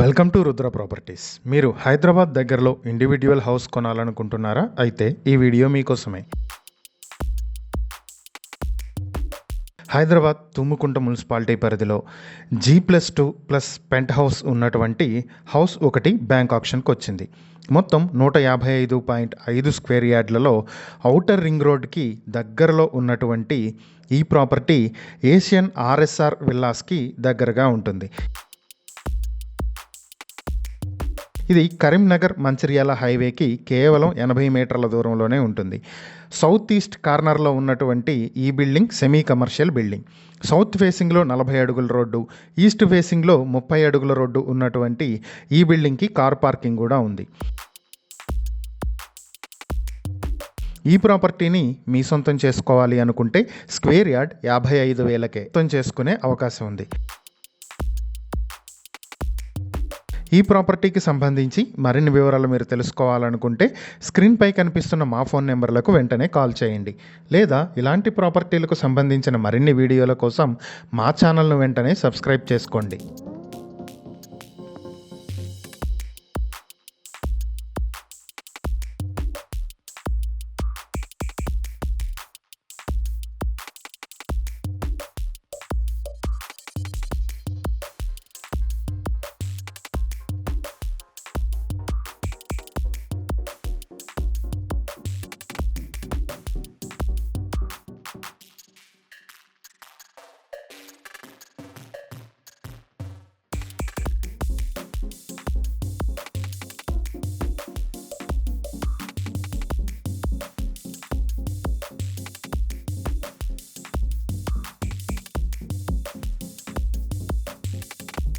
Welcome to Rudra properties. మీరు హైదరాబాద్ దగ్గరలో individual house కొనాలనుకుంటున్నారా? అయితే ఈ వీడియో మీకోసమే. హైదరాబాద్ తుమ్ముకుంట మున్సిపాలిటీ పరిధిలో G+2+ పెంట్ హౌస్ ఉన్నటువంటి హౌస్ ఒకటి బ్యాంక్ ఆప్షన్కి వచ్చింది. మొత్తం 155.5 స్క్వేర్ యార్డ్లలో ఔటర్ రింగ్ రోడ్కి దగ్గరలో ఉన్నటువంటి ఈ ప్రాపర్టీ ఏషియన్ RSR విల్లాస్కి దగ్గరగా ఉంటుంది. ఇది కరీంనగర్ మంచిర్యాల హైవేకి కేవలం 80 మీటర్ల దూరంలోనే ఉంటుంది. సౌత్ ఈస్ట్ కార్నర్లో ఉన్నటువంటి ఈ building semi commercial building. South ఫేసింగ్లో 40 అడుగుల రోడ్డు, ఈస్ట్ ఫేసింగ్లో 30 అడుగుల రోడ్డు ఉన్నటువంటి ఈ బిల్డింగ్కి కార్ పార్కింగ్ కూడా ఉంది. ఈ ప్రాపర్టీని మీ సొంతం చేసుకోవాలి అనుకుంటే స్క్వేర్ యార్డ్ 55,000కే సొంతం చేసుకునే అవకాశం ఉంది. ఈ ప్రాపర్టీకి సంబంధించి మరిన్ని వివరాలు మీరు తెలుసుకోవాలనుకుంటే స్క్రీన్పై కనిపిస్తున్న మా ఫోన్ నెంబర్లకు వెంటనే కాల్ చేయండి. లేదా ఇలాంటి ప్రాపర్టీలకు సంబంధించిన మరిన్ని వీడియోల కోసం మా ఛానల్ను వెంటనే సబ్స్క్రైబ్ చేసుకోండి.